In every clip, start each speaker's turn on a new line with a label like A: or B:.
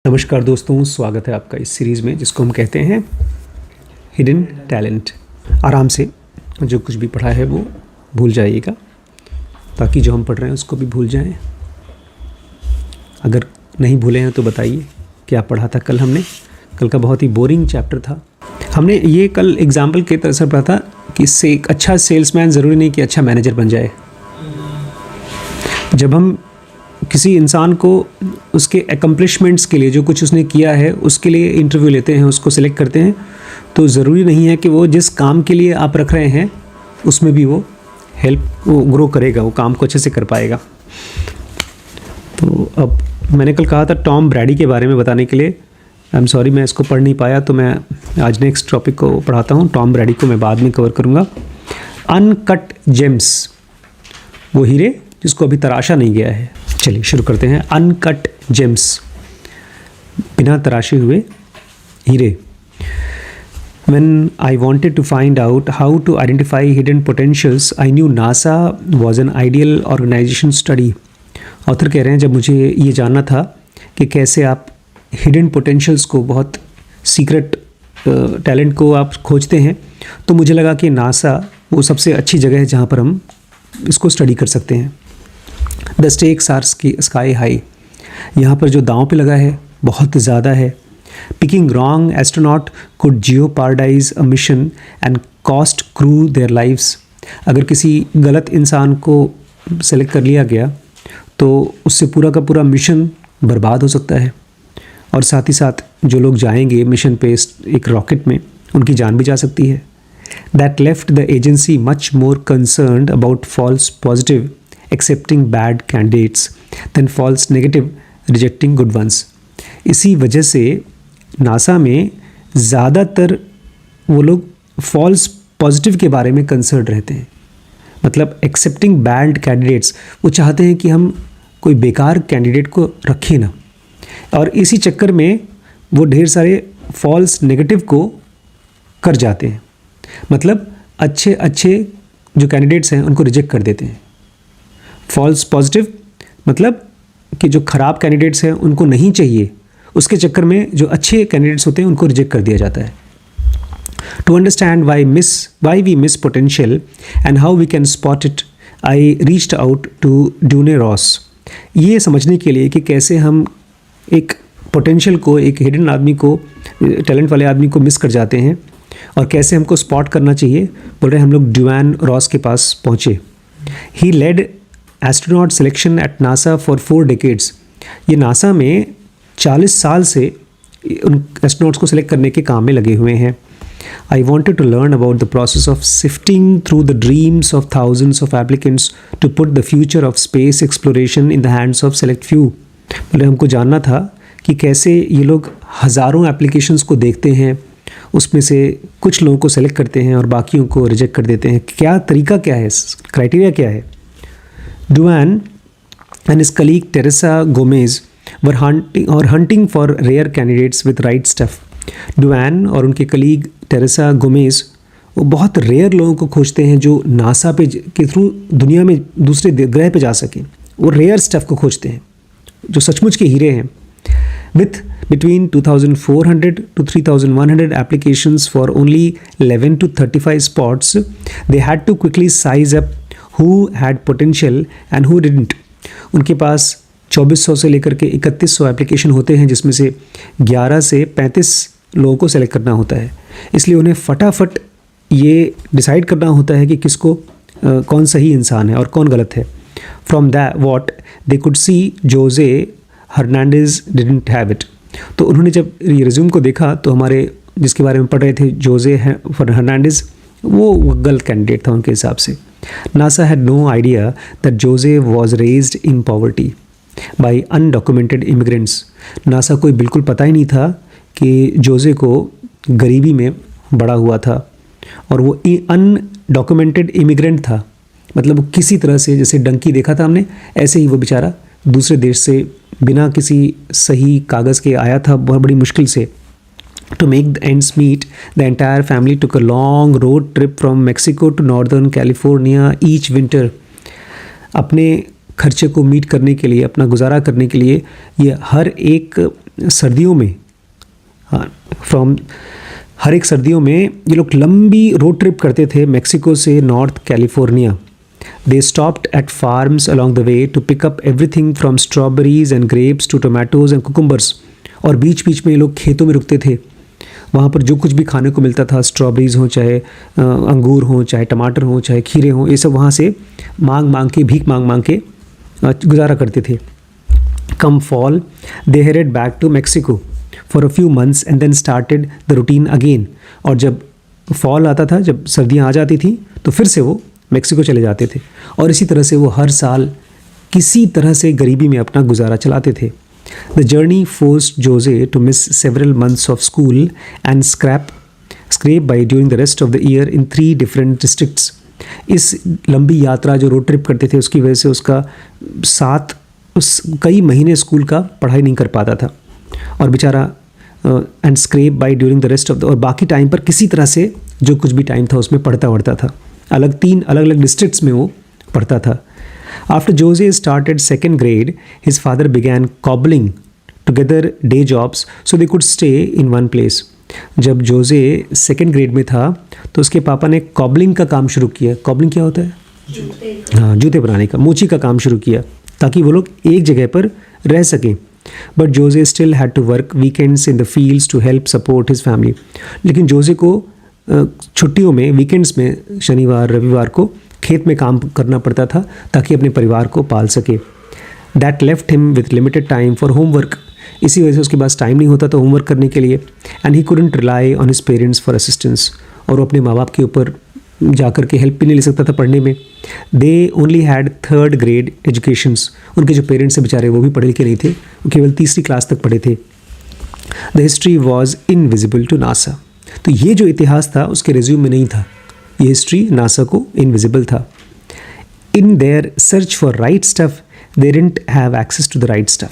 A: नमस्कार दोस्तों, स्वागत है आपका इस सीरीज़ में जिसको हम कहते हैं हिडन टैलेंट। आराम से जो कुछ भी पढ़ा है वो भूल जाइएगा ताकि जो हम पढ़ रहे हैं उसको भी भूल जाएं। अगर नहीं भूले हैं तो बताइए क्या पढ़ा था कल हमने। कल का बहुत ही बोरिंग चैप्टर था। हमने ये कल एग्जाम्पल के तरह से पढ़ा था कि इससे एक अच्छा सेल्समैन ज़रूरी नहीं कि अच्छा मैनेजर बन जाए। जब हम किसी इंसान को उसके एकम्प्लिशमेंट्स के लिए, जो कुछ उसने किया है उसके लिए इंटरव्यू लेते हैं, उसको सिलेक्ट करते हैं, तो ज़रूरी नहीं है कि वो जिस काम के लिए आप रख रहे हैं उसमें भी वो ग्रो करेगा, वो काम को अच्छे से कर पाएगा। तो अब मैंने कल कहा था टॉम ब्रैडी के बारे में बताने के लिए। आई एम सॉरी मैं इसको पढ़ नहीं पाया, तो मैं आज नेक्स्ट टॉपिक को पढ़ाता हूँ। टॉम ब्रैडी को मैं बाद में कवर करूँगा। अनकट जेम्स, वो हीरे जिसको अभी तराशा नहीं गया है। चलिए शुरू करते हैं। अनकट जेम्स, बिना तराशे हुए हीरे। When I wanted to find out how to identify hidden potentials, I knew NASA was an ideal organization study. Author कह रहे हैं जब मुझे ये जानना था कि कैसे आप हिडन पोटेंशियल्स को, बहुत सीक्रेट टैलेंट को आप खोजते हैं, तो मुझे लगा कि नासा वो सबसे अच्छी जगह है जहाँ पर हम इसको स्टडी कर सकते हैं। The stakes are sky high, यहाँ पर जो दांव पे लगा है बहुत ज़्यादा है। Picking wrong astronaut could jeopardise a mission and cost crew their lives. अगर किसी गलत इंसान को सेलेक्ट कर लिया गया तो उससे पूरा का पूरा मिशन बर्बाद हो सकता है, और साथ ही साथ जो लोग जाएंगे मिशन पे एक रॉकेट में, उनकी जान भी जा सकती है। That left the agency much more concerned about false positive accepting bad candidates than false negative rejecting good ones। इसी वजह से नासा में ज़्यादातर वो लोग फॉल्स पॉजिटिव के बारे में कंसर्न रहते हैं। मतलब एक्सेप्टिंग बैड कैंडिडेट्स, वो चाहते हैं कि हम कोई बेकार कैंडिडेट को रखें ना, और इसी चक्कर में वो ढेर सारे फॉल्स नेगेटिव को कर जाते हैं। मतलब अच्छे जो कैंडिडेट्स हैं उनको रिजेक्ट कर देते हैं। फॉल्स पॉजिटिव मतलब कि जो ख़राब कैंडिडेट्स हैं उनको नहीं चाहिए, उसके चक्कर में जो अच्छे कैंडिडेट्स होते हैं उनको रिजेक्ट कर दिया जाता है। To understand why we miss potential and how we can spot it, I reached out to Duane Ross. ये समझने के लिए कि कैसे हम एक पोटेंशियल को, एक हिडन आदमी को, टैलेंट वाले आदमी को मिस कर जाते हैं और कैसे हमको स्पॉट करना चाहिए, बोल रहे हम लोग ड्यून रॉस के पास पहुँचे। He led astronaut selection at NASA for 4 decades। ये नासा में 40 साल से उन एस्ट्रोनॉट्स को सिलेक्ट करने के काम में लगे हुए हैं। I wanted to learn about the process of sifting through the dreams of thousands of applicants to put the future of space exploration in the hands of select few. मतलब हमको जानना था कि कैसे ये लोग हज़ारों एप्लीकेशंस को देखते हैं, उसमें से कुछ लोगों को सेलेक्ट करते हैं और बाकियों को रिजेक्ट कर देते हैं। क्या तरीका क्या है, क्राइटेरिया क्या है। Duane and his colleague Teresa Gomez were hunting for rare candidates with right stuff। Duane और उनके कलीग टेरेसा गोमेज वो बहुत रेयर लोगों को खोजते हैं जो नासा के थ्रू दुनिया में दूसरे ग्रह पे जा सकें। वो रेयर स्टफ़ को खोजते हैं जो सचमुच के हीरे हैं। With between 2,400 to 3,100 applications for only 11 to 35 spots, they had to quickly size up who had potential and who didn't। उनके पास 2400 से लेकर के 3100 एप्लीकेशन होते हैं, जिसमें से 11 से 35 लोगों को सेलेक्ट करना होता है। इसलिए उन्हें फटाफट ये डिसाइड करना होता है कि किसको कौन सही इंसान है और कौन गलत है। From that what they could see Jose Hernandez didn't have it. तो उन्होंने जब ये रिज्यूम को देखा तो हमारे जिसके बारे में पढ़ रहे थे जोजे हर्नांडेज, वो गलत कैंडिडेट था उनके हिसाब से। NASA had no idea that Jose was raised in poverty by undocumented immigrants। NASA को बिल्कुल पता ही नहीं था कि जोजे को गरीबी में बड़ा हुआ था और वो अनडॉक्यूमेंटेड इमिग्रेंट था। मतलब वो किसी तरह से, जैसे डंकी देखा था हमने, ऐसे ही वो बेचारा दूसरे देश से बिना किसी सही कागज़ के आया था, बहुत बड़ी मुश्किल से। To make the ends meet, the entire family took a long road trip from Mexico to Northern California each winter। अपने खर्चे को मीट करने के लिए, अपना गुजारा करने के लिए ये हर एक सर्दियों में, हाँ, हर एक सर्दियों में ये लोग लंबी रोड ट्रिप करते थे मेक्सिको से north California. They stopped at farms along the way to pick up everything from strawberries and grapes to tomatoes and cucumbers. और बीच बीच में ये लोग खेतों में रुकते थे. वहाँ पर जो कुछ भी खाने को मिलता था, स्ट्रॉबेरीज हों, चाहे अंगूर हों, चाहे टमाटर हों, चाहे खीरे हों, ये सब वहाँ से भीख मांग के गुजारा करते थे. Come fall, they headed back to Mexico for a few months and then started the routine again. और जब फॉल आता था, जब सर्दियाँ आ जाती थी, तो फिर से वो मेक्सिको चले जाते थे. और इसी तरह से वो हर साल किसी तरह से गरीबी में अपना गुजारा चलाते थे. The journey forced Jose to miss several months of school and scrape by during the rest of the year in 3 different districts. इस लंबी यात्रा जो रोड ट्रिप करते थे उसकी वजह से उसका कई महीने स्कूल का पढ़ाई नहीं कर पाता था. और बेचारा and scrape by during the rest of the, और बाकी टाइम पर किसी तरह से जो कुछ भी टाइम था उसमें पढ़ता था. 3 अलग अलग डिस्ट्रिक्ट्स में वो पढ़ता था. After Jose started second grade, his father began cobbling together day jobs so they could stay in one place. जब जोजे सेकेंड ग्रेड में था तो उसके पापा ने कॉबलिंग का काम शुरू किया. कॉबलिंग क्या होता है? हाँ, जूते बनाने का, मोची का काम शुरू किया ताकि वो लोग एक जगह पर रह सकें. But Jose still had to work weekends in the fields to help support his family. लेकिन जोजे को छुट्टियों में, वीकेंड्स में, शनिवार रविवार को खेत में काम करना पड़ता था ताकि अपने परिवार को पाल सके. That left him with limited time for homework. इसी वजह से उसके पास टाइम नहीं होता था होमवर्क करने के लिए. And he couldn't rely on his parents for assistance. और वो अपने माँ बाप के ऊपर जाकर के हेल्प भी नहीं ले सकता था पढ़ने में. They only had 3rd grade educations. उनके जो पेरेंट्स हैं बेचारे वो भी पढ़े लिखे नहीं थे, वो केवल 3री क्लास तक पढ़े थे. The history was invisible to NASA. तो ये जो इतिहास था उसके रिज्यूम में नहीं था. ये हिस्ट्री नासा को इनविजिबल था. In their search for right stuff they didn't have access to the right stuff.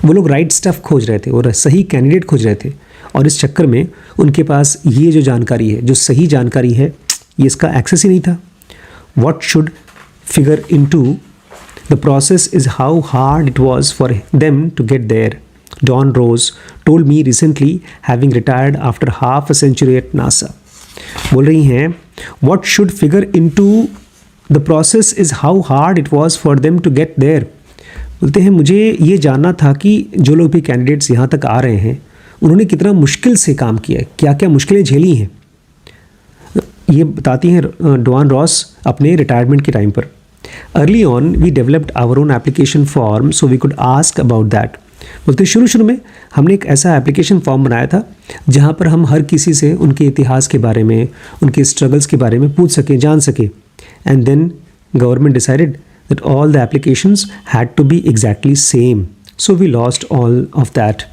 A: वो लोग राइट स्टफ खोज रहे थे और सही कैंडिडेट खोज रहे थे, और इस चक्कर में उनके पास ये जो जानकारी है, जो सही जानकारी है, ये इसका एक्सेस ही नहीं था. What should figure in to the process is how hard it was for them to get there. Don Rose told me recently, having retired after half a century at NASA. बोल रही हैं, what should figure into the process is how hard it was for them to get there. बोलते हैं मुझे ये जानना था कि जो लोग भी कैंडिडेट्स यहाँ तक आ रहे हैं उन्होंने कितना मुश्किल से काम किया है, क्या क्या मुश्किलें झेली हैं. ये बताती हैं डॉन रॉस अपने रिटायरमेंट के टाइम पर. Early on we developed our own application form so we could ask about that. बोलते शुरू में हमने एक ऐसा एप्लीकेशन फॉर्म बनाया था जहाँ पर हम हर किसी से उनके इतिहास के बारे में, उनके स्ट्रगल्स के बारे में पूछ सकें, जान सकें. And then government decided that all the applications had to be exactly same, so we lost all of that.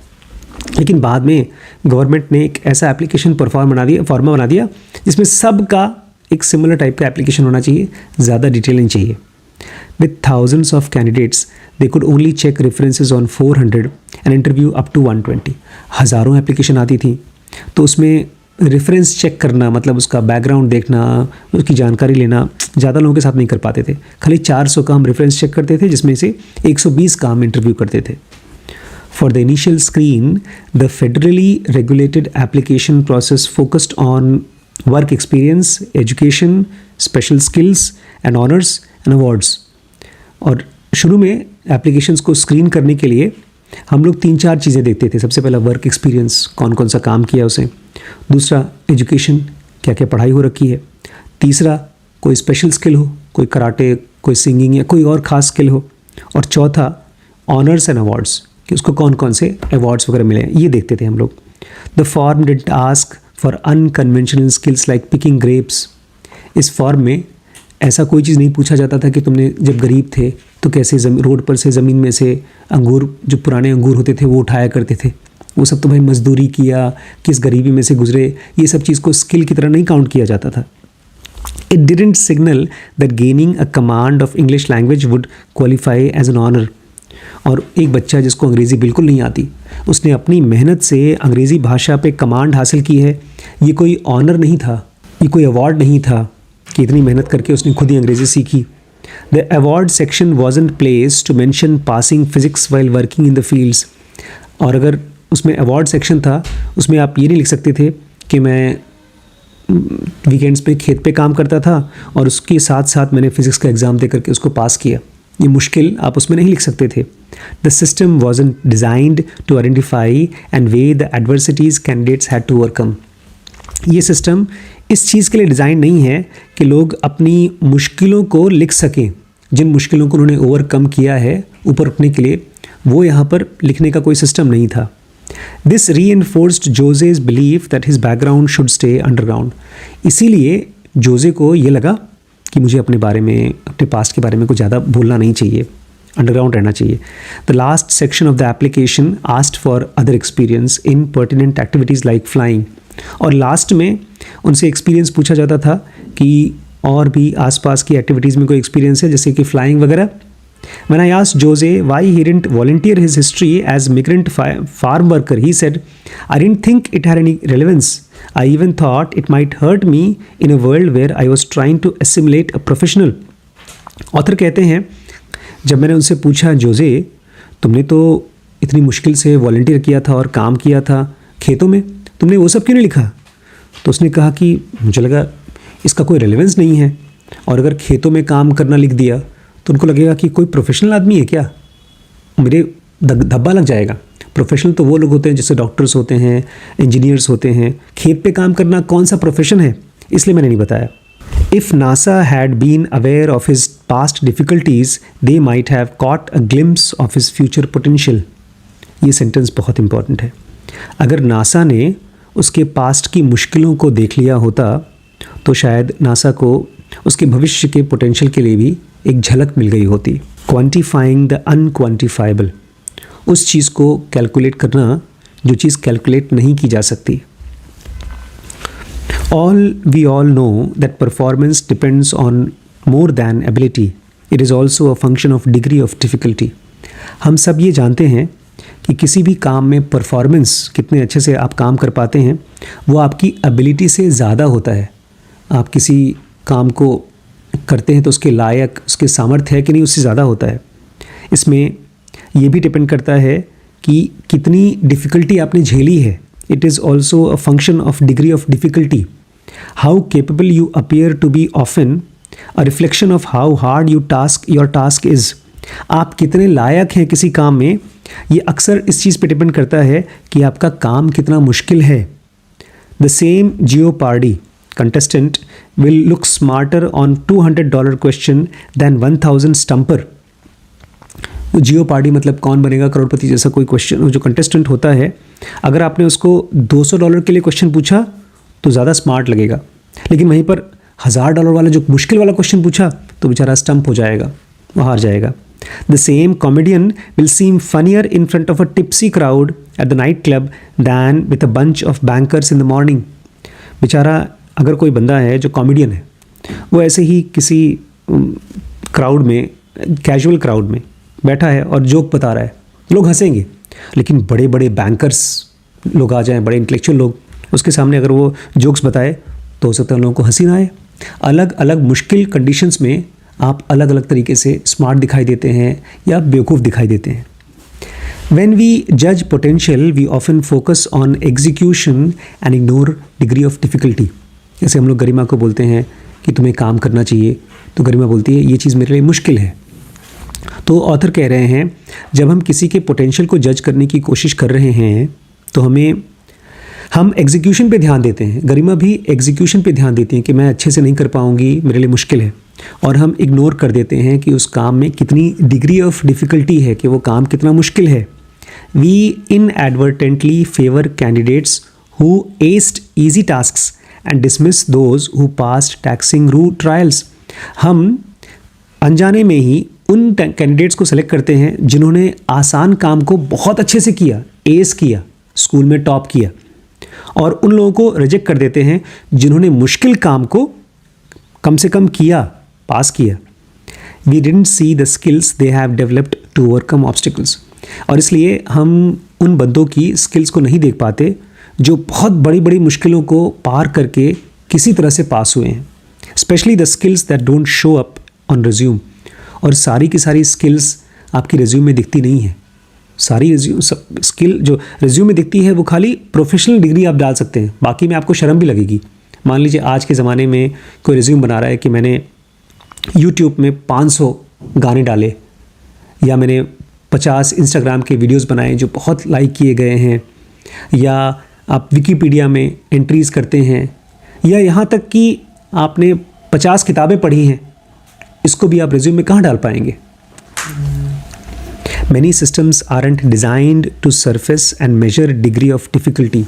A: लेकिन बाद में गवर्नमेंट ने एक ऐसा एप्लीकेशन फॉर्मा बना दिया जिसमें सबका एक सिमिलर टाइप का एप्लीकेशन होना चाहिए, ज़्यादा डिटेल नहीं चाहिए. With thousands of candidates, they could only check references on 400 and interview up to 120. हज़ारों एप्लीकेशन आती थी तो उसमें रेफरेंस चेक करना, मतलब उसका बैकग्राउंड देखना, उसकी जानकारी लेना ज़्यादा लोगों के साथ नहीं कर पाते थे. खाली 400 का हम रेफरेंस चेक करते थे, जिसमें से 120 का हम इंटरव्यू करते थे. For the initial screen, the federally regulated application process focused on work experience, education, special skills and honors and awards. और शुरू में एप्लीकेशंस को स्क्रीन करने के लिए हम लोग 3-4 चीज़ें देखते थे. सबसे पहला वर्क एक्सपीरियंस, कौन सा काम किया उसे. दूसरा एजुकेशन, क्या क्या पढ़ाई हो रखी है. तीसरा कोई स्पेशल स्किल हो, कोई कराटे, कोई सिंगिंग या कोई और ख़ास स्किल हो. और चौथा ऑनर्स एंड अवार्ड्स, कि उसको कौन से अवार्ड्स वगैरह मिले हैं, ये देखते थे हम लोग. The form didn't ask for unconventional skills like picking grapes. इस फॉर्म में ऐसा कोई चीज़ नहीं पूछा जाता था कि तुमने जब गरीब थे तो कैसे रोड पर से ज़मीन में से अंगूर, जो पुराने अंगूर होते थे वो उठाया करते थे. वो सब तो भाई मजदूरी किया, किस गरीबी में से गुजरे, ये सब चीज़ को स्किल की तरह नहीं काउंट किया जाता था. It didn't signal that gaining a command of English language would qualify as an honour. और एक बच्चा जिसको अंग्रेज़ी बिल्कुल नहीं आती, उसने अपनी मेहनत से अंग्रेज़ी भाषा पे कमांड हासिल की है, ये कोई ऑनर नहीं था, ये कोई अवार्ड नहीं था कि इतनी मेहनत करके उसने खुद ही अंग्रेज़ी सीखी. The award section wasn't place to mention passing physics while working in the fields. और अगर उसमें अवार्ड सेक्शन था, उसमें आप ये नहीं लिख सकते थे कि मैं वीकेंड्स पे खेत पे काम करता था और उसके साथ साथ मैंने फिज़िक्स का एग्ज़ाम दे करके उसको पास किया। ये मुश्किल आप उसमें नहीं लिख सकते थे। The system wasn't designed to identify and weigh the adversities candidates had to overcome. ये सिस्टम इस चीज़ के लिए डिज़ाइन नहीं है कि लोग अपनी मुश्किलों को लिख सकें। जिन मुश्किलों को उन्होंने ओवरकम किया है ऊपर उठने के लिए, वो यहाँ पर लिखने का कोई सिस्टम नहीं था। This reinforced Jose's belief that his background should stay underground. इसीलिए जोजे को ये लगा कि मुझे अपने बारे में, अपने पास्ट के बारे में कुछ ज़्यादा बोलना नहीं चाहिए, अंडरग्राउंड रहना चाहिए। The last section of the application asked for other experience in pertinent activities like flying. और लास्ट में उनसे एक्सपीरियंस पूछा जाता था कि और भी आसपास की एक्टिविटीज़ में कोई एक्सपीरियंस है, जैसे कि फ्लाइंग वगैरह। When I asked Jose why he didn't volunteer his history as migrant farm worker, he said, I didn't think it had any relevance. I even thought it might hurt me in a world where I was trying to assimilate a professional. Author कहते हैं, जब मैंने उनसे पूछा, Jose तुमने तो इतनी मुश्किल से वॉलंटियर किया था और काम किया था खेतों में, तुमने वो सब क्यों नहीं लिखा? तो उसने कहा कि मुझे लगा इसका कोई रेलेवेंस नहीं है, और अगर खेतों में काम करना लिख दिया तो उनको लगेगा कि कोई प्रोफेशनल आदमी है क्या, मेरे धब्बा लग जाएगा। प्रोफेशनल तो वो लोग होते हैं जैसे डॉक्टर्स होते हैं, इंजीनियर्स होते हैं। खेत पे काम करना कौन सा प्रोफेशन है, इसलिए मैंने नहीं बताया। If NASA had been aware of his past difficulties they might have caught a glimpse of his future potential. ये सेंटेंस बहुत इंपॉर्टेंट है। अगर नासा ने उसके पास्ट की मुश्किलों को देख लिया होता तो शायद नासा को उसके भविष्य के पोटेंशियल के लिए भी एक झलक मिल गई होती। क्वांटिफाइंग द अनक्वांटिफाइबल, उस चीज़ को कैलकुलेट करना जो चीज़ कैलकुलेट नहीं की जा सकती। We all know that performance depends on more than ability, it is also a function of degree of difficulty. हम सब ये जानते हैं कि किसी भी काम में परफॉर्मेंस, कितने अच्छे से आप काम कर पाते हैं, वो आपकी एबिलिटी से ज़्यादा होता है। आप किसी काम को करते हैं तो उसके लायक, उसके सामर्थ्य है कि नहीं, उससे ज़्यादा होता है। इसमें ये भी डिपेंड करता है कि कितनी डिफ़िकल्टी आपने झेली है। It is also a function of degree of difficulty. How capable you appear to be often a reflection of how hard your task is. आप कितने लायक हैं किसी काम में, ये अक्सर इस चीज़ पे डिपेंड करता है कि आपका काम कितना मुश्किल है। The same jeopardy contestant will look smarter on $200 question than 1000 stumper। Jeopardy मतलब कौन बनेगा करोड़पति जैसा कोई क्वेश्चन, जो कंटेस्टेंट होता है, अगर आपने उसको $200 के लिए क्वेश्चन पूछा तो ज़्यादा स्मार्ट लगेगा, लेकिन वहीं पर $1000 वाला जो मुश्किल वाला क्वेश्चन पूछा तो बेचारा स्टम्प हो जाएगा, वो हार जाएगा। The same comedian will seem funnier in front of a tipsy crowd at the night club than with a bunch of bankers in the morning. बेचारा अगर कोई बंदा है जो कॉमेडियन है, वो ऐसे ही किसी क्राउड में, कैजुअल क्राउड में बैठा है और जोक बता रहा है, लोग हंसेंगे, लेकिन बड़े बड़े बैंकर्स लोग आ जाएं, बड़े इंटेलेक्चुअल लोग, उसके सामने अगर वो जोक्स बताए तो हो सकता है लोगों को हंसी ना आए। अलग अलग मुश्किल कंडीशंस में आप अलग अलग तरीके से स्मार्ट दिखाई देते हैं या बेवकूफ़ दिखाई देते हैं। When we judge potential, we often focus on execution and ignore degree of difficulty। जैसे हम लोग गरिमा को बोलते हैं कि तुम्हें काम करना चाहिए, तो गरिमा बोलती है ये चीज़ मेरे लिए मुश्किल है। तो ऑथर कह रहे हैं, जब हम किसी के पोटेंशियल को जज करने की कोशिश कर रहे हैं तो हम एग्जीक्यूशन पे ध्यान देते हैं। गरिमा भी एग्जीक्यूशन पे ध्यान देती हैं कि मैं अच्छे से नहीं कर पाऊंगी, मेरे लिए मुश्किल है, और हम इग्नोर कर देते हैं कि उस काम में कितनी डिग्री ऑफ डिफ़िकल्टी है, कि वो काम कितना मुश्किल है। We inadvertently favour candidates who aced easy tasks and dismiss those who passed taxing route trials. हम अनजाने में ही उन कैंडिडेट्स को सेलेक्ट करते हैं जिन्होंने आसान काम को बहुत अच्छे से किया, एस किया, स्कूल में टॉप किया, और उन लोगों को रिजेक्ट कर देते हैं जिन्होंने मुश्किल काम को कम से कम किया, पास किया। We didn't see the skills they have developed to overcome obstacles. और इसलिए हम उन बंदों की स्किल्स को नहीं देख पाते जो बहुत बड़ी बड़ी मुश्किलों को पार करके किसी तरह से पास हुए हैं। Specially the skills that don't show up on resume. और सारी की सारी स्किल्स आपकी रिज्यूम में दिखती नहीं है। सारी स्किल जो रिज्यूम में दिखती है वो खाली प्रोफेशनल डिग्री आप डाल सकते हैं, बाकी में आपको शर्म भी लगेगी। मान लीजिए आज के ज़माने में कोई रिज्यूम बना रहा है कि मैंने यूट्यूब में 500 गाने डाले, या मैंने 50 इंस्टाग्राम के वीडियोस बनाए जो बहुत लाइक किए गए हैं, या आप विकिपीडिया में एंट्रीज़ करते हैं, या यहाँ तक कि आपने 50 किताबें पढ़ी हैं, इसको भी आप रिज्यूम में कहाँ डाल पाएंगे? Many systems aren't designed to surface and measure degree of difficulty।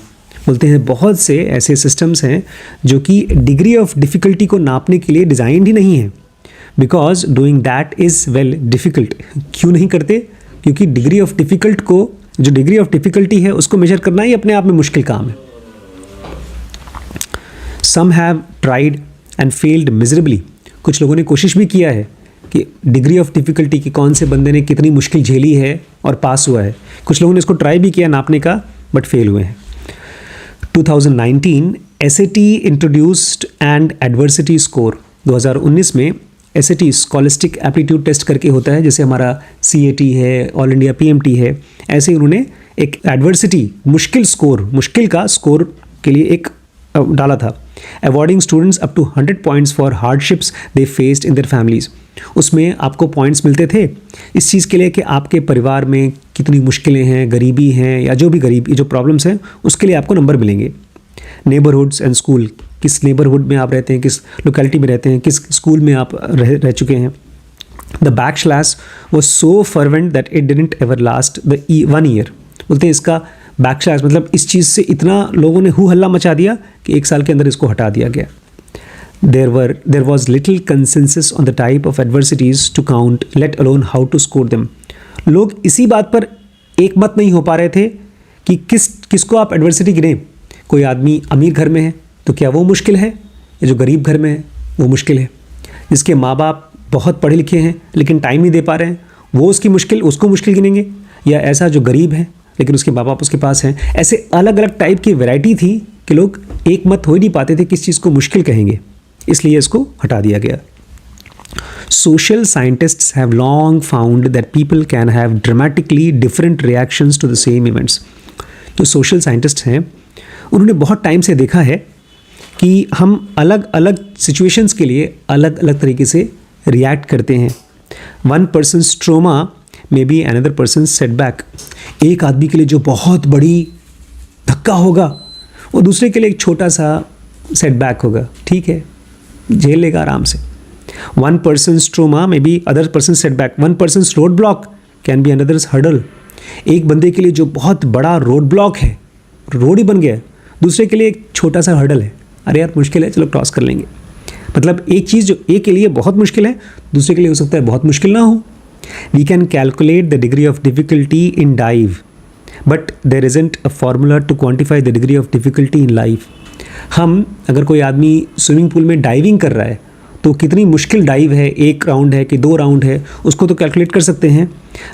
A: बोलते हैं बहुत से ऐसे सिस्टम्स हैं जो कि डिग्री ऑफ डिफ़िकल्टी को नापने के लिए डिज़ाइंड ही नहीं है, because doing that is well difficult. क्यों नहीं करते? क्योंकि डिग्री ऑफ डिफ़िकल्ट को, जो डिग्री ऑफ डिफ़िकल्टी है उसको मेजर करना ही अपने आप में मुश्किल काम है। Some have tried and failed miserably. कुछ लोगों ने कोशिश भी किया है कि डिग्री ऑफ डिफ़िकल्टी की कौन से बंदे ने कितनी मुश्किल झेली है और पास हुआ है। कुछ लोगों ने इसको ट्राई भी किया नापने का, बट फेल हुए हैं। 2019 SAT introduced and adversity score. 2019 में SAT स्कॉलिस्टिक एप्टीट्यूड टेस्ट करके होता है, जैसे हमारा CAT है, ऑल इंडिया PMT है, ऐसे ही उन्होंने एक एडवर्सिटी मुश्किल स्कोर, मुश्किल का स्कोर के लिए एक डाला था। Awarding students up to 100 points for hardships they faced in their families. उसमें आपको पॉइंट्स मिलते थे इस चीज़ के लिए कि आपके परिवार में कितनी मुश्किलें हैं, गरीबी हैं, या जो भी गरीबी जो प्रॉब्लम्स हैं उसके लिए आपको नंबर मिलेंगे। नेबरहुड्स एंड स्कूल, किस नेबरहुड में आप रहते हैं, किस लोकेलिटी में रहते हैं, किस स्कूल में आप रह चुके हैं। The backslash was so fervent that it didn't ever last the 1 year. बोलते हैं इसका बैकस्लैश मतलब इस चीज़ से इतना लोगों ने हू हल्ला मचा दिया कि 1 साल के अंदर इसको हटा दिया गया। There was little consensus on the type of adversities to count, let alone how to score them। लोग इसी बात पर एक मत नहीं हो पा रहे थे कि किसको आप एडवर्सिटी गिनें। कोई आदमी अमीर घर में है तो क्या वो मुश्किल है, या जो गरीब घर में है वो मुश्किल है। जिसके माँ बाप बहुत पढ़े लिखे हैं लेकिन टाइम नहीं दे पा रहे हैं, वो उसको मुश्किल गिनेंगे, या ऐसा जो गरीब है लेकिन उसके माँ बाप उसके पास हैं। ऐसे अलग अलग टाइप की वैरायटी थी कि लोग एक मत हो ही नहीं पाते थे किस चीज़ को मुश्किल कहेंगे, इसलिए इसको हटा दिया गया। Social scientists have long found that people can have dramatically different reactions to the same events। जो social scientists हैं उन्होंने बहुत टाइम से देखा है कि हम अलग अलग situations के लिए अलग अलग तरीके से react करते हैं। One person's trauma may be another person's setback। एक आदमी के लिए जो बहुत बड़ी धक्का होगा वो दूसरे के लिए एक छोटा सा सेटबैक होगा, ठीक है, झेल लेगा आराम से। One person's trauma may be other person's setback। One person's roadblock can be another's hurdle। एक बंदे के लिए जो बहुत बड़ा रोड ब्लॉक है, रोड ही बन गया है, दूसरे के लिए एक छोटा सा हर्डल है, अरे यार मुश्किल है चलो क्रॉस कर लेंगे। मतलब एक चीज़ जो एक के लिए बहुत मुश्किल है दूसरे के लिए हो सकता है बहुत मुश्किल ना हो। We can calculate the degree of difficulty in dive, but there isn't a formula to quantify the degree of difficulty in life। हम अगर कोई आदमी स्विमिंग पूल में डाइविंग कर रहा है तो कितनी मुश्किल डाइव है, 1 राउंड है कि 2 राउंड है, उसको तो कैलकुलेट कर सकते हैं,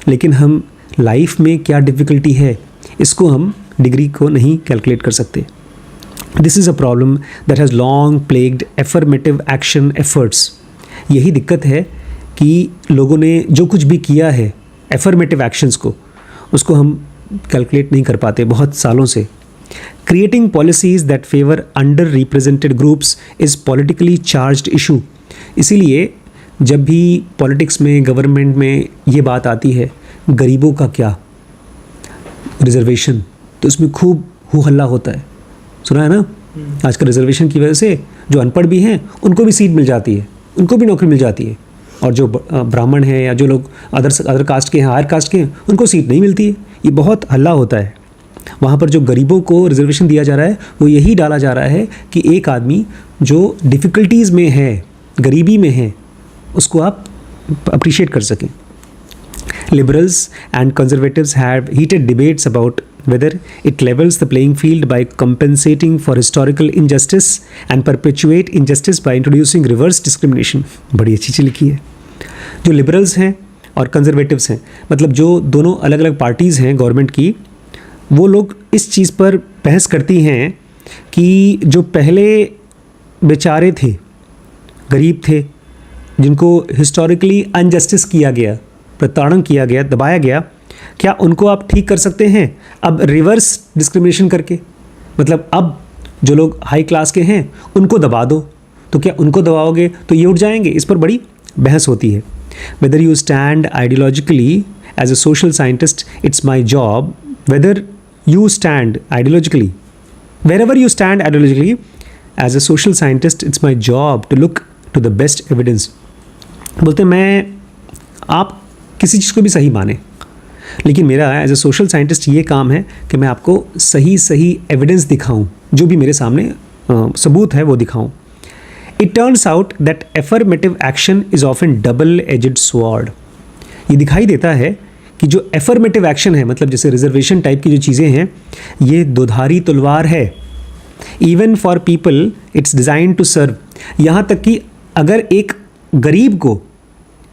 A: लेकिन हम लाइफ में क्या डिफ़िकल्टी है इसको हम डिग्री को नहीं कैलकुलेट कर सकते। This is a problem that has long plagued affirmative action efforts. यही दिक्कत है कि लोगों ने जो कुछ भी किया है एफर्मेटिव एक्शंस को, उसको हम कैलकुलेट नहीं कर पाते बहुत सालों से। Creating policies that favour under represented groups is politically charged issue. इसीलिए जब भी पॉलिटिक्स में, गवर्नमेंट में ये बात आती है गरीबों का क्या, रिजर्वेशन, तो इसमें खूब हू हल्ला होता है। सुना है ना, आजकल रिजर्वेशन की वजह से जो अनपढ़ भी हैं उनको भी सीट मिल जाती है, उनको भी नौकरी मिल जाती है, और जो ब्राह्मण हैं या जो लोग अदर कास्ट के हैं, हायर कास्ट के हैं, उनको सीट नहीं मिलती है। ये बहुत हल्ला होता है। वहाँ पर जो गरीबों को रिजर्वेशन दिया जा रहा है वो यही डाला जा रहा है कि एक आदमी जो डिफ़िकल्टीज़ में है, गरीबी में है, उसको आप अप्रिशिएट कर सकें। Liberals and conservatives have heated debates about whether it levels the playing field by compensating for historical injustice and perpetuate injustice by introducing reverse discrimination। बड़ी अच्छी चीज़ लिखी है। जो लिबरल्स हैं और कंजर्वेटिव्स हैं, मतलब जो दोनों अलग अलग पार्टीज़ हैं गवर्नमेंट की, वो लोग इस चीज़ पर बहस करती हैं कि जो पहले बेचारे थे, गरीब थे, जिनको हिस्टोरिकली अनजस्टिस किया गया, प्रताड़न किया गया, दबाया गया, क्या उनको आप ठीक कर सकते हैं अब रिवर्स डिस्क्रिमिनेशन करके? मतलब अब जो लोग हाई क्लास के हैं उनको दबा दो, तो क्या उनको दबाओगे तो ये उठ जाएंगे? इस पर बड़ी बहस होती है. Whether you stand ideologically as a social scientist, it's my job, whether you stand ideologically, wherever you stand ideologically, as a social scientist, it's my job to look to the best evidence. बोलते मैं आप किसी चीज़ को भी सही माने, लेकिन मेरा एज ए सोशल साइंटिस्ट ये काम है कि मैं आपको सही एविडेंस दिखाऊं, जो भी मेरे सामने सबूत है वो दिखाऊं. It turns out that affirmative action is often double aged sword. ये दिखाई देता है कि जो एफर्मेटिव एक्शन है, मतलब जैसे रिजर्वेशन टाइप की जो चीज़ें हैं, ये दोधारी तलवार है. Even for people it's design to serve. यहाँ तक कि अगर एक गरीब को,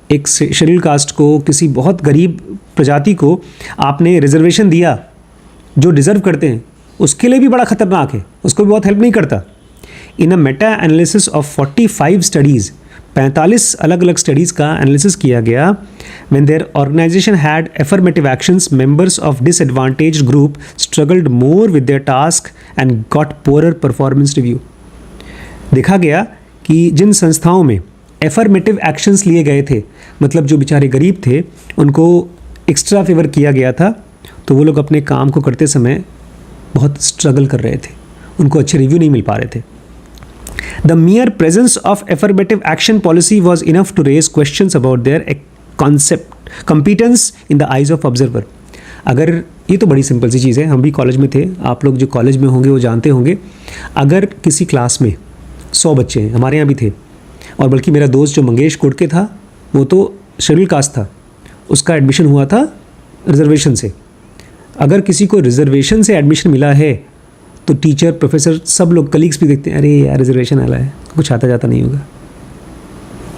A: एक शेड्यूल कास्ट को, किसी बहुत गरीब प्रजाति को आपने रिजर्वेशन दिया जो डिज़र्व करते हैं, उसके लिए भी बड़ा ख़तरनाक है, उसको भी बहुत हेल्प नहीं करता. In a meta analysis of 45 studies, 45 अलग अलग स्टडीज़ का एनालिसिस किया गया. When there organisation had affirmative actions, members of disadvantaged group struggled more with their task and got poorer performance review. देखा गया कि जिन संस्थाओं में एफर्मेटिव एक्शंस लिए गए थे, मतलब जो बेचारे गरीब थे उनको एक्स्ट्रा फेवर किया गया था, तो वो लोग अपने काम को करते समय बहुत स्ट्रगल कर रहे थे, उनको अच्छे रिव्यू नहीं मिल पा रहे थे. The mere presence of affirmative action policy was enough to raise questions about their competence in the eyes of observer. अगर ये तो बड़ी सिंपल सी चीज़ है, हम भी कॉलेज में थे, आप लोग जो कॉलेज में होंगे वो जानते होंगे. अगर किसी क्लास में 100 बच्चे हैं, हमारे यहाँ भी थे, और बल्कि मेरा दोस्त जो मंगेश कोटके था वो तो शेड्यूल कास्ट था, उसका एडमिशन हुआ था रिजर्वेशन से. अगर किसी को रिजर्वेशन से एडमिशन मिला है तो टीचर, प्रोफेसर, सब लोग, कलीग्स भी देखते हैं, अरे यार रिजर्वेशन वाला है, कुछ आता जाता नहीं होगा.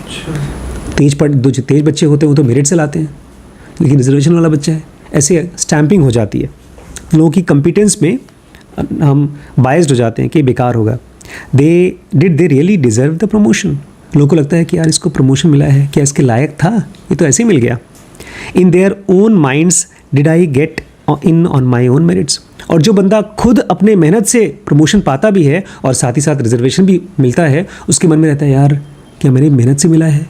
A: जो तेज बच्चे होते हैं वो तो मेरिट से लाते हैं, लेकिन रिजर्वेशन वाला बच्चा है, ऐसे स्टैंपिंग हो जाती है. लोगों की कंपिटेंस में हम बायस्ड हो जाते हैं कि बेकार होगा. Did they really deserve the promotion? लोगों को लगता है कि यार इसको प्रमोशन मिला है, क्या इसके लायक था, ये तो ऐसे ही मिल गया. In their own minds did I get in on my own merits? और जो बंदा खुद अपने मेहनत से प्रमोशन पाता भी है और साथ ही साथ रिजर्वेशन भी मिलता है, उसके मन में रहता है यार क्या मेरी मेहनत से मिला है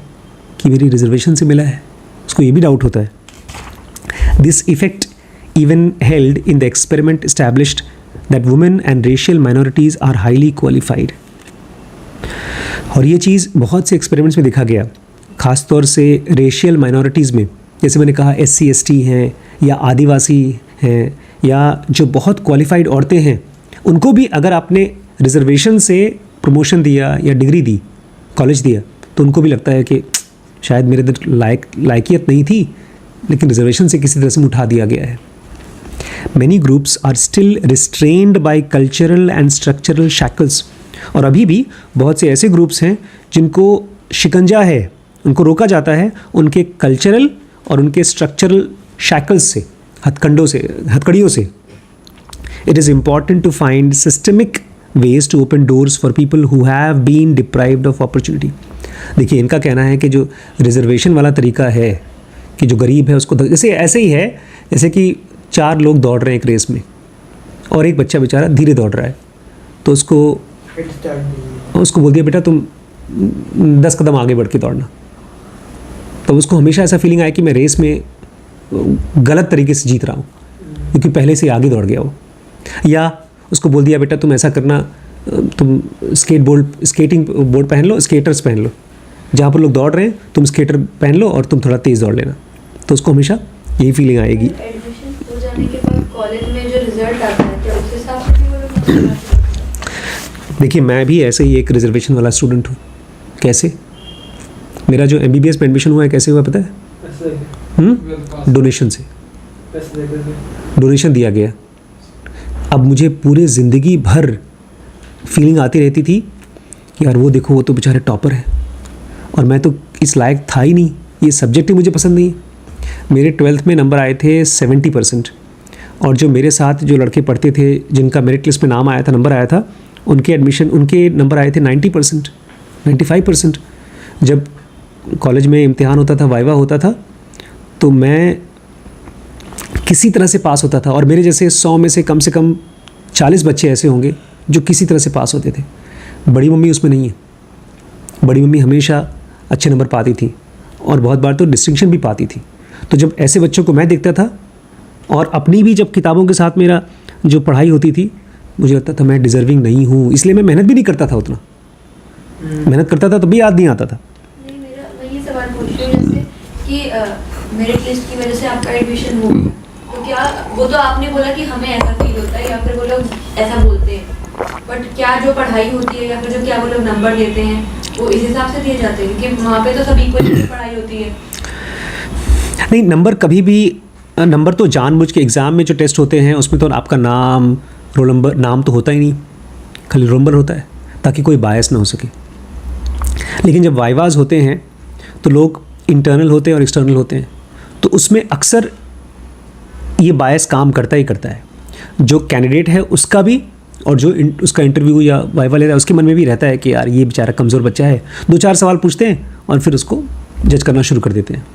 A: कि मेरी रिजर्वेशन से मिला है? उसको ये भी डाउट होता है. This effect even held in the experiment established that women and racial minorities are highly qualified. और ये चीज़ बहुत से एक्सपेरिमेंट्स में देखा गया, ख़ासतौर से रेशियल माइनॉरिटीज़ में. जैसे मैंने कहा SC ST हैं या आदिवासी हैं या जो बहुत क्वालिफाइड औरतें हैं, उनको भी अगर आपने रिजर्वेशन से प्रमोशन दिया या डिग्री दी, कॉलेज दिया, तो उनको भी लगता है कि शायद मेरे अंदर लायकियत नहीं थी, लेकिन रिजर्वेशन से किसी तरह से उठा दिया गया है. Many groups are still restrained by cultural and structural shackles. और अभी भी बहुत से ऐसे ग्रुप्स हैं जिनको शिकंजा है, उनको रोका जाता है उनके कल्चरल और उनके स्ट्रक्चरल शैकल्स से, हथकड़ियों से. It is important to find systemic ways to open doors for people who have been deprived of opportunity. देखिए, इनका कहना है कि जो रिजर्वेशन वाला तरीका है कि जो गरीब है उसको, जैसे ऐसे ही है जैसे कि 4 लोग दौड़ रहे हैं एक रेस में और एक बच्चा बेचारा धीरे दौड़ रहा है, तो उसको बोल दिया बेटा तुम 10 कदम आगे बढ़ के दौड़ना. तो उसको हमेशा ऐसा फीलिंग आया कि मैं रेस में गलत तरीके से जीत रहा हूँ क्योंकि पहले से आगे दौड़ गया वो. या उसको बोल दिया बेटा तुम ऐसा करना, तुम स्केटिंग बोर्ड पहन लो, स्केटर्स पहन लो, जहाँ पर लोग दौड़ रहे हैं तुम स्केटर पहन लो और तुम थोड़ा तेज़ दौड़ लेना. तो उसको हमेशा यही फीलिंग आएगी.
B: एडमिशन हो जाने के बाद कॉलेज में जो रिजल्ट आता है क्या उस हिसाब से भी वो लोग?
A: देखिए, मैं भी ऐसे ही एक रिजर्वेशन वाला स्टूडेंट हूँ. कैसे? मेरा जो MBBS में एडमिशन हुआ है कैसे हुआ पता है? डोनेशन से. डोनेशन दिया गया. अब मुझे पूरे ज़िंदगी भर फीलिंग आती रहती थी कि यार वो देखो वो तो बेचारे टॉपर हैं और मैं तो इस लायक था ही नहीं, ये सब्जेक्ट ही मुझे पसंद नहीं. मेरे 12th में नंबर आए थे 70% और जो मेरे साथ जो लड़के पढ़ते थे जिनका मेरिट लिस्ट में नाम आया था, नंबर आया था, उनके नंबर आए थे 90%, 95%. जब कॉलेज में इम्तिहान होता था, वाइवा होता था, तो मैं किसी तरह से पास होता था, और मेरे जैसे 100 में से कम 40 बच्चे ऐसे होंगे जो किसी तरह से पास होते थे। बड़ी मम्मी उसमें नहीं है। बड़ी मम्मी हमेशा अच्छे नंबर पाती थी और बहुत बार तो डिस्टिंक्शन भी पाती थी। तो जब ऐसे बच्चों को मैं देखता था, और अपनी भी जब किताबों के साथ मेरा जो पढ़ाई होती थी, मुझे लगता था मैं डिज़र्विंग नहीं हूँ, इसलिए मैं मेहनत भी नहीं करता था उतना। मेहनत करता था तो भी याद नहीं आता था।
B: नहीं, मैं ये सवाल पूछ रही हूँ जैसे कि मेरिट लिस्ट की वजह से आपका एडमिशन हो गया, तो क्या वो तो आपने बोला कि हमें ऐसा फील होता है या फिर वो लोग ऐसा बोलते हैं, बट क्या जो पढ़ाई होती है या फिर जो क्या वो लोग नंबर देते हैं वो इस हिसाब से दिए जाते हैं? क्योंकि वहाँ पे तो सभी को पढ़ाई होती है।
A: नहीं, नंबर तो जानबूझ के एग्ज़ाम में जो टेस्ट होते हैं उसमें तो आपका नाम, रोल नंबर, नाम तो होता ही नहीं, खाली रोल नंबर होता है ताकि कोई बायस ना हो सके। लेकिन जब वाइवाज होते हैं तो लोग इंटरनल होते हैं और एक्सटर्नल होते हैं, तो उसमें अक्सर ये बायस काम करता ही करता है। जो कैंडिडेट है उसका भी, और जो उसका इंटरव्यू या वाइवा ले रहा है उसके मन में भी रहता है कि यार ये बेचारा कमज़ोर बच्चा है। 2-4 सवाल पूछते हैं और फिर उसको जज करना शुरू कर देते हैं।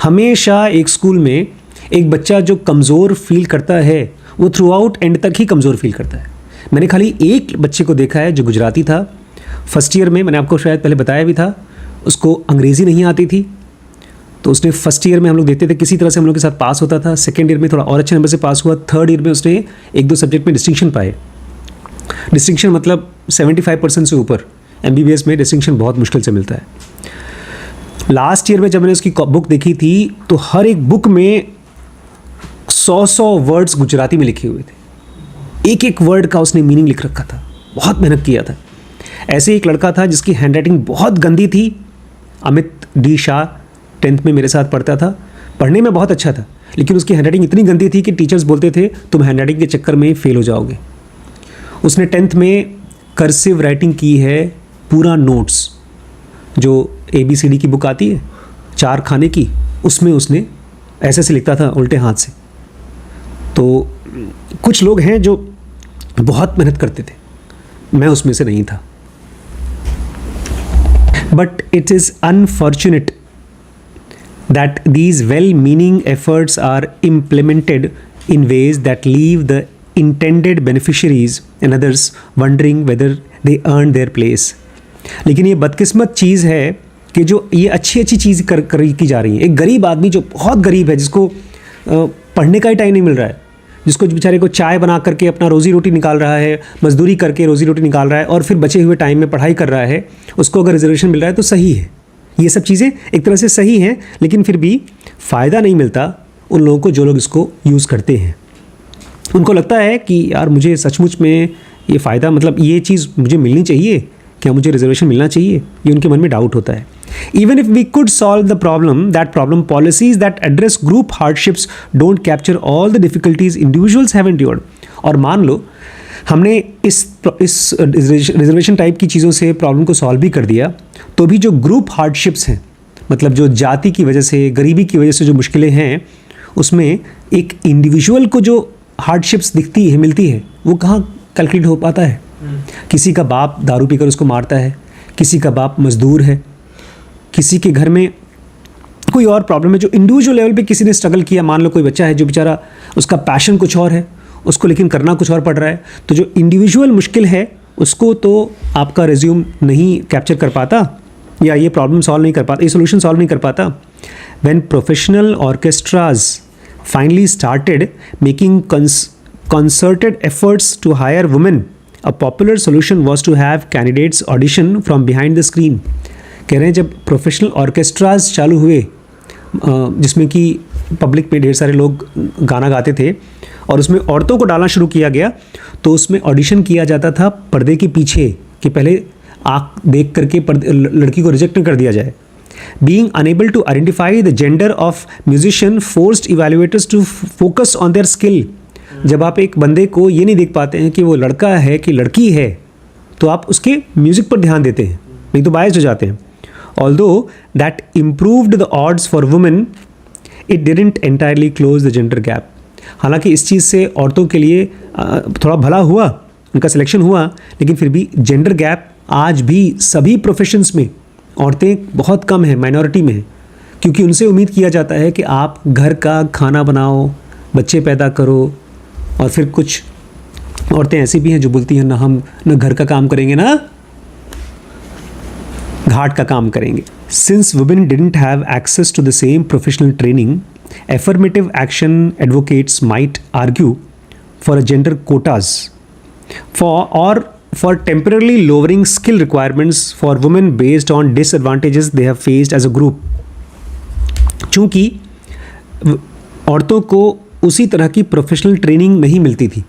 A: हमेशा एक स्कूल में एक बच्चा जो कमज़ोर फील करता है वो थ्रू आउट एंड तक ही कमज़ोर फील करता है। मैंने खाली एक बच्चे को देखा है जो गुजराती था। फर्स्ट ईयर में, मैंने आपको शायद पहले बताया भी था, उसको अंग्रेज़ी नहीं आती थी, तो उसने फर्स्ट ईयर में हम लोग देखते थे किसी तरह से हम लोग के साथ पास होता था। सेकेंड ईयर में थोड़ा और अच्छे नंबर से पास हुआ। थर्ड ईयर में उसने 1-2 सब्जेक्ट में डिस्टिंक्शन पाए। डिस्टिंक्शन मतलब 75% से ऊपर। MBBS में डिस्टिंक्शन बहुत मुश्किल से मिलता है। लास्ट ईयर में जब मैंने उसकी बुक देखी थी तो हर एक बुक में 100 वर्ड्स गुजराती में लिखे हुए थे। एक वर्ड का उसने मीनिंग लिख रखा था। बहुत मेहनत किया था। ऐसे एक लड़का था जिसकी हैंडराइटिंग बहुत गंदी थी, अमित डी शाह, 10th में मेरे साथ पढ़ता था। पढ़ने में बहुत अच्छा था, लेकिन उसकी हैंडराइटिंग इतनी गंदी थी कि टीचर्स बोलते थे तुम हैंडराइटिंग के चक्कर में फेल हो जाओगे। उसने 10th में कर्सिव राइटिंग की है, पूरा नोट्स, जो ABCD की बुक आती है 4 खाने की, उसमें उसने ऐसे लिखता था उल्टे हाथ से। तो कुछ लोग हैं जो बहुत मेहनत करते थे, मैं उसमें से नहीं था। But it is unfortunate that these well-meaning efforts are implemented in ways that leave the intended beneficiaries and others wondering whether they earned their place. लेकिन ये बदकिस्मत चीज़ है कि जो ये अच्छी चीज़ की जा रही है, एक गरीब आदमी जो बहुत गरीब है, जिसको पढ़ने का ही टाइम नहीं मिल रहा है, जिसको बेचारे को चाय बना करके अपना रोज़ी रोटी निकाल रहा है, मजदूरी करके रोज़ी रोटी निकाल रहा है, और फिर बचे हुए टाइम में पढ़ाई कर रहा है, उसको अगर रिजर्वेशन मिल रहा है तो सही है। ये सब चीज़ें एक तरह से सही हैं, लेकिन फिर भी फ़ायदा नहीं मिलता उन लोगों को जो लोग इसको यूज़ करते हैं। उनको लगता है कि यार मुझे सचमुच में ये फ़ायदा, मतलब ये चीज़ मुझे मिलनी चाहिए, क्या मुझे रिजर्वेशन मिलना चाहिए, ये उनके मन में डाउट होता है। Even if we could solve the problem, that problem policies that address group hardships don't capture all the difficulties individuals have endured. और मान लो हमने इस रिजर्वेशन टाइप की चीज़ों से प्रॉब्लम को सॉल्व भी कर दिया, तो भी जो ग्रुप हार्डशिप्स हैं, मतलब जो जाति की वजह से, गरीबी की वजह से जो मुश्किलें हैं, उसमें एक इंडिविजुअल को जो हार्डशिप्स दिखती है, मिलती है, वो कहाँ कैलकुलेट हो पाता है। किसी का बाप दारू पीकर उसको मारता है, किसी का बाप मजदूर है, किसी के घर में कोई और प्रॉब्लम है जो इंडिविजुअल लेवल पे किसी ने स्ट्रगल किया। मान लो कोई बच्चा है जो बेचारा, उसका पैशन कुछ और है, उसको लेकिन करना कुछ और पड़ रहा है, तो जो इंडिविजुअल मुश्किल है उसको तो आपका रिज्यूम नहीं कैप्चर कर पाता, या ये प्रॉब्लम सॉल्व नहीं कर पाता, ये सोल्यूशन सॉल्व नहीं कर पाता। When professional orchestras finally started making concerted efforts to hire women, a popular solution was to have candidates audition from behind the screen. कह रहे हैं जब प्रोफेशनल ऑर्केस्ट्राज चालू हुए, जिसमें कि पब्लिक में ढेर सारे लोग गाना गाते थे और उसमें औरतों को डालना शुरू किया गया, तो उसमें ऑडिशन किया जाता था पर्दे के पीछे, कि पहले आँख देख करके लड़की को रिजेक्ट न कर दिया जाए। Being unable to identify the gender of musician forced evaluators to focus on their skill. जब आप एक बंदे को ये नहीं देख पाते हैं कि वो लड़का है कि लड़की है, तो आप उसके म्यूज़िक पर ध्यान देते हैं, नहीं तो बायस हो जाते हैं। Although that improved the odds for women, it didn't entirely close the gender gap. हालांकि इस चीज़ से औरतों के लिए थोड़ा भला हुआ, उनका सिलेक्शन हुआ, लेकिन फिर भी जेंडर गैप आज भी सभी प्रोफेशंस में औरतें बहुत कम हैं, माइनॉरिटी में हैं, क्योंकि उनसे उम्मीद किया जाता है कि आप घर का खाना बनाओ, बच्चे पैदा करो, और फिर कुछ औरतें ऐसी भी हैं जो बोलती हैं ना हम न घर का काम करेंगे ना घाट का काम करेंगे. Since women didn't have access to the same professional training, affirmative action advocates might argue for a gender quotas for temporarily lowering skill requirements for women based on disadvantages they have faced as a group. चूंकि औरतों को उसी तरह की professional training नहीं मिलती थी,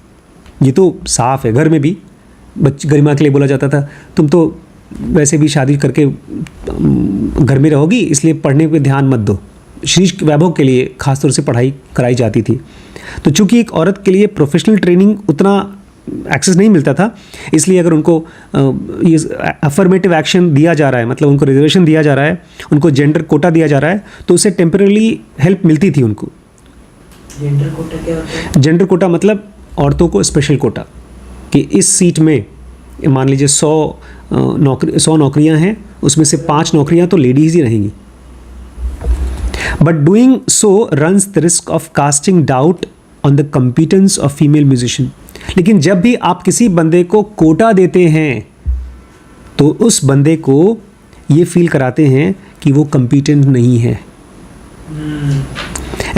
A: ये तो साफ है. घर में भी गरिमा के लिए बोला जाता था तुम तो वैसे भी शादी करके घर में रहोगी, इसलिए पढ़ने पे ध्यान मत दो. शीर्ष वैभव के लिए खासतौर से पढ़ाई कराई जाती थी. तो चूंकि एक औरत के लिए प्रोफेशनल ट्रेनिंग उतना एक्सेस नहीं मिलता था, इसलिए अगर उनको ये अफर्मेटिव एक्शन दिया जा रहा है, मतलब उनको रिजर्वेशन दिया जा रहा है, उनको जेंडर कोटा दिया जा रहा है, तो उससे टेम्पररी हेल्प मिलती थी उनको.
C: जेंडर कोटा क्या होता है?
A: जेंडर कोटा मतलब औरतों को स्पेशल कोटा कि इस सीट में मान लीजिए 100 नौकरियां हैं, उसमें से 5 नौकरियां तो लेडीज़ ही रहेंगी. But doing so runs the risk of casting doubt on the competence of female musician. लेकिन जब भी आप किसी बंदे को कोटा देते हैं तो उस बंदे को ये फील कराते हैं कि वो कॉम्पिटेंट नहीं है.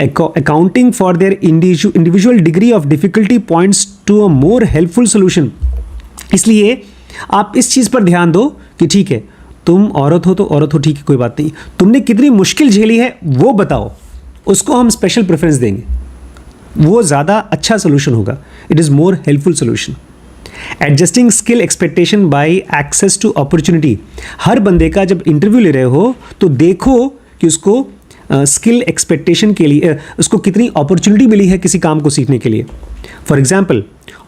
A: Accounting for their individual degree of difficulty points to a more helpful solution. इसलिए आप इस चीज़ पर ध्यान दो कि ठीक है तुम औरत हो तो औरत हो, ठीक है कोई बात नहीं, तुमने कितनी मुश्किल झेली है वो बताओ, उसको हम स्पेशल प्रेफरेंस देंगे, वो ज़्यादा अच्छा सोल्यूशन होगा. It is more helpful solution. Adjusting skill expectation by access to opportunity. हर बंदे का जब इंटरव्यू ले रहे हो तो देखो कि उसको स्किल एक्सपेक्टेशन के लिए उसको कितनी अपॉर्चुनिटी मिली है किसी काम को सीखने के लिए. For example,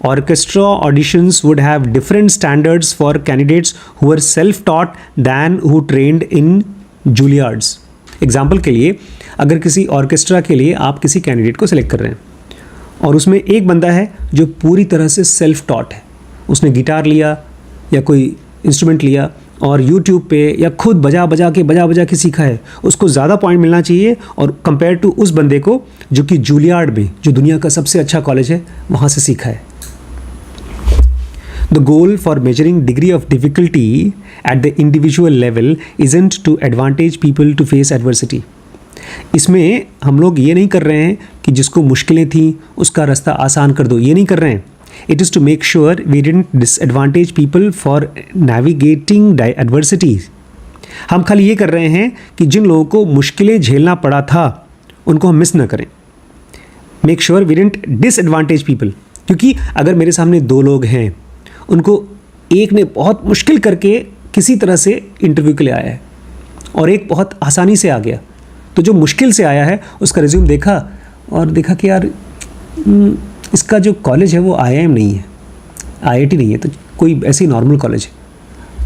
A: orchestra auditions would have different standards for candidates who are self taught than who trained in Juilliards. Example के लिए, अगर किसी ऑर्केस्ट्रा के लिए आप किसी कैंडिडेट को सिलेक्ट कर रहे हैं और उसमें एक बंदा है जो पूरी तरह से सेल्फ टॉट है, उसने गिटार लिया या कोई इंस्ट्रूमेंट लिया और YouTube पे या खुद बजा बजा के सीखा है, उसको ज़्यादा पॉइंट मिलना चाहिए और कंपेयर टू उस बंदे को जो कि जूलियार्ड में, जो दुनिया का सबसे अच्छा कॉलेज है, वहाँ से सीखा है. The goal for measuring degree of difficulty at the individual level isn't to advantage people to face adversity. इसमें हम लोग ये नहीं कर रहे हैं कि जिसको मुश्किलें थी उसका रास्ता आसान कर दो, ये नहीं कर रहे हैं. It is to make sure we didn't disadvantage people for navigating adversities. हम खाली ये कर रहे हैं कि जिन लोगों को मुश्किलें झेलना पड़ा था उनको हम मिस ना करें. Make sure we didn't disadvantage people. क्योंकि अगर मेरे सामने 2 लोग हैं, उनको एक ने बहुत मुश्किल करके किसी तरह से इंटरव्यू के लिए आया है और एक बहुत आसानी से आ गया, तो जो मुश्किल से आया है उसका रिज्यूम देखा और देखा कि यार इसका जो कॉलेज है वो IIM नहीं है, IIT नहीं है, तो कोई ऐसी नॉर्मल कॉलेज है,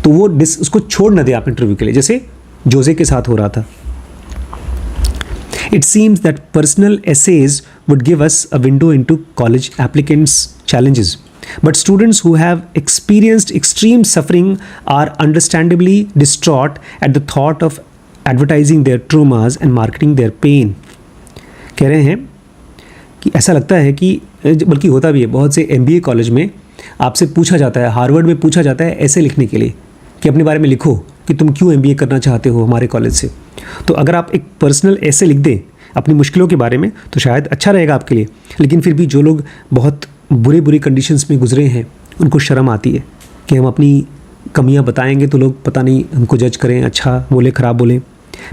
A: तो वो उसको छोड़ ना दे आप इंटरव्यू के लिए, जैसे जोजे के साथ हो रहा था. It seems that personal essays would give us a window into college applicants' challenges, but students who have experienced extreme suffering are understandably distraught at the thought of advertising their traumas and marketing their pain. कह रहे हैं कि ऐसा लगता है कि, बल्कि होता भी है, बहुत से MBA कॉलेज में आपसे पूछा जाता है, हार्वर्ड में पूछा जाता है ऐसे लिखने के लिए कि अपने बारे में लिखो कि तुम क्यों MBA करना चाहते हो हमारे कॉलेज से. तो अगर आप एक पर्सनल ऐसे लिख दें अपनी मुश्किलों के बारे में तो शायद अच्छा रहेगा आपके लिए. लेकिन फिर भी जो लोग बहुत बुरी कंडीशंस में गुजरे हैं उनको शर्म आती है कि हम अपनी कमियां बताएंगे तो लोग पता नहीं हमको जज करें, अच्छा बोले ख़राब बोले.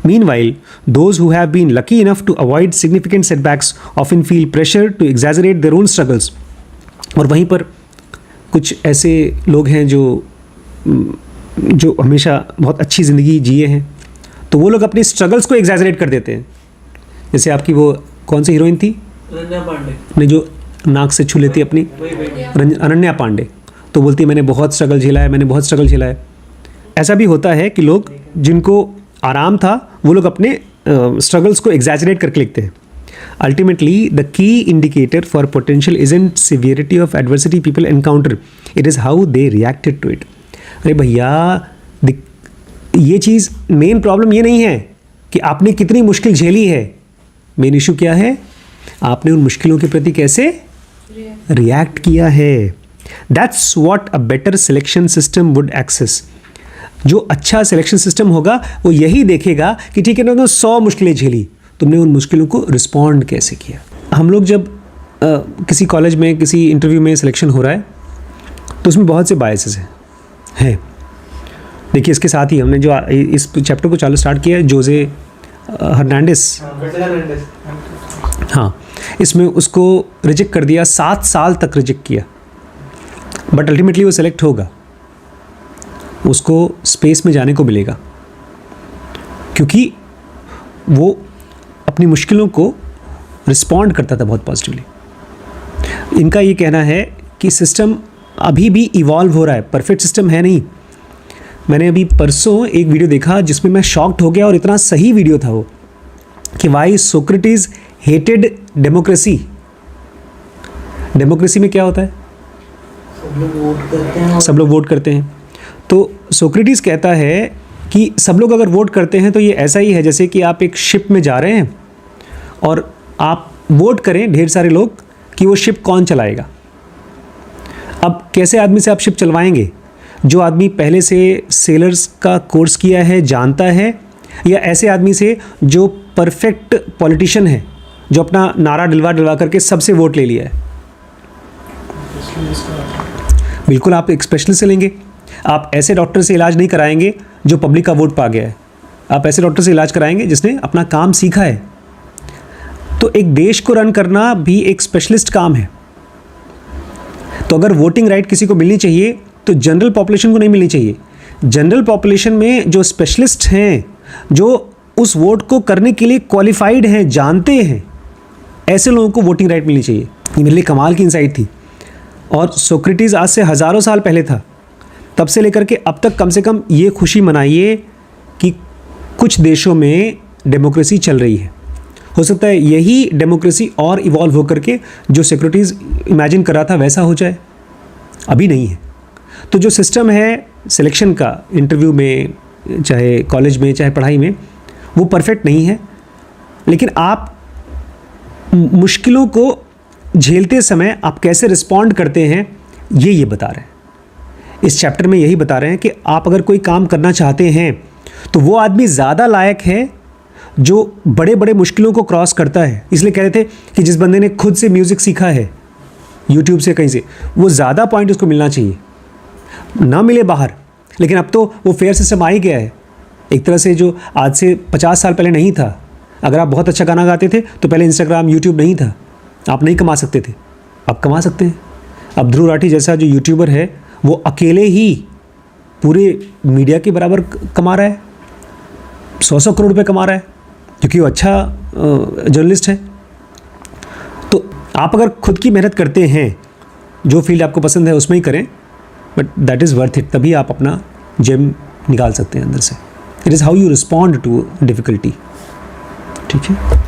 A: Meanwhile, those who have been lucky enough to avoid significant setbacks often feel pressure to exaggerate their own struggles. और वहीं पर कुछ ऐसे लोग हैं जो हमेशा बहुत अच्छी ज़िंदगी जिए हैं, तो वो लोग अपने स्ट्रगल्स को एग्जैजरेट कर देते हैं. जैसे आपकी वो कौन सी हीरोइन थी,
C: अनन्या पांडे,
A: ने जो नाक से छू लेती अपनी, अनन्या पांडे, तो बोलती है मैंने बहुत स्ट्रगल झेला है, मैंने बहुत स्ट्रगल झेला है. ऐसा भी होता है कि लोग जिनको आराम था वो लोग अपने स्ट्रगल्स को एग्जैजरेट करके लिखते हैं. Ultimately the key indicator for potential isn't severity of adversity people encounter, it is how they reacted to it. अरे भैया, ये चीज़, मेन प्रॉब्लम ये नहीं है कि आपने कितनी मुश्किल झेली है, मेन इशू क्या है आपने उन मुश्किलों के प्रति कैसे रिएक्ट किया है। That's what a better selection system would access. जो अच्छा सिलेक्शन सिस्टम होगा वो यही देखेगा कि ठीक है ना, तो 100 मुश्किलें झेली, तुमने उन मुश्किलों को रिस्पॉन्ड कैसे किया। हम लोग जब किसी कॉलेज में किसी इंटरव्यू में सिलेक्शन हो रहा है तो उसमें बहुत से बायसेस हैं। देखिए इसके साथ ही हमने जो इस चैप्टर को चालू स्टार्ट किया है, जोजे हर्नांडिस, हाँ, इसमें उसको रिजेक्ट कर दिया, 7 साल तक रिजेक्ट किया, बट अल्टीमेटली वो सेलेक्ट होगा, उसको स्पेस में जाने को मिलेगा, क्योंकि वो अपनी मुश्किलों को रिस्पॉन्ड करता था बहुत पॉजिटिवली। इनका ये कहना है कि सिस्टम अभी भी इवॉल्व हो रहा है, परफेक्ट सिस्टम है नहीं। मैंने अभी परसों एक वीडियो देखा जिसमें मैं शॉक्ड हो गया, और इतना सही वीडियो था वो, कि why Socrates hated democracy. Democracy में क्या होता है?
C: सब लोग वोट करते हैं।
A: सब लोग वोट करते हैं। तो सोक्रेटिस कहता है कि सब लोग अगर वोट करते हैं तो ये ऐसा ही है जैसे कि आप एक शिप में जा रहे हैं और आप वोट करें, ढेर सारे लोग, कि वो शिप कौन चलाएगा। अब कैसे आदमी से आप शिप चलवाएंगे? जो आदमी पहले से सेलर्स का कोर्स किया है, जानता है, या ऐसे आदमी से जो परफेक्ट पॉलिटिशियन है, जो अपना नारा दिलवा करके सबसे वोट ले लिया है? बिल्कुल आप एक स्पेशलिस्ट से लेंगे। आप ऐसे डॉक्टर से इलाज नहीं कराएंगे जो पब्लिक का वोट पा गया है। आप ऐसे डॉक्टर से इलाज कराएंगे जिसने अपना काम सीखा है। तो एक देश को रन करना भी एक स्पेशलिस्ट काम है। तो अगर वोटिंग राइट किसी को मिलनी चाहिए तो जनरल पॉपुलेशन को नहीं मिलनी चाहिए। जनरल पॉपुलेशन में जो स्पेशलिस्ट हैं, जो उस वोट को करने के लिए क्वालिफाइड हैं, जानते हैं, ऐसे लोगों को वोटिंग राइट मिलनी चाहिए। ये मेरे लिए कमाल की इंसाइट थी। और सोक्रेटिस आज से हज़ारों साल पहले था, तब से लेकर के अब तक कम से कम ये खुशी मनाइए कि कुछ देशों में डेमोक्रेसी चल रही है। हो सकता है यही डेमोक्रेसी और इवॉल्व होकर के जो सोक्रेटिस इमेजिन कर रहा था वैसा हो जाए, अभी नहीं है। तो जो सिस्टम है सिलेक्शन का, इंटरव्यू में, चाहे कॉलेज में, चाहे पढ़ाई में, वो परफेक्ट नहीं है। लेकिन आप मुश्किलों को झेलते समय आप कैसे रिस्पॉन्ड करते हैं, ये बता रहे हैं। इस चैप्टर में यही बता रहे हैं कि आप अगर कोई काम करना चाहते हैं तो वो आदमी ज़्यादा लायक है जो बड़े बड़े मुश्किलों को क्रॉस करता है। इसलिए कह रहे थे कि जिस बंदे ने खुद से म्यूज़िक सीखा है, यूट्यूब से, कहीं से, वो ज़्यादा पॉइंट उसको मिलना चाहिए, ना मिले बाहर। लेकिन अब तो वो फेयर सिस्टम आ ही गया है एक तरह से, जो आज से 50 साल पहले नहीं था। अगर आप बहुत अच्छा गाना गाते थे तो पहले इंस्टाग्राम, यूट्यूब नहीं था, आप नहीं कमा सकते थे, अब कमा सकते हैं। अब ध्रुव राठी जैसा जो यूट्यूबर है वो अकेले ही पूरे मीडिया के बराबर कमा रहा है, 100 करोड़ रुपए कमा रहा है, क्योंकि वो अच्छा जर्नलिस्ट है। तो आप अगर खुद की मेहनत करते हैं, जो फील्ड आपको पसंद है उसमें ही करें, but that is worth it. तभी आप अपना जेम निकाल सकते हैं अंदर से। It is how you respond to difficulty. ठीक है।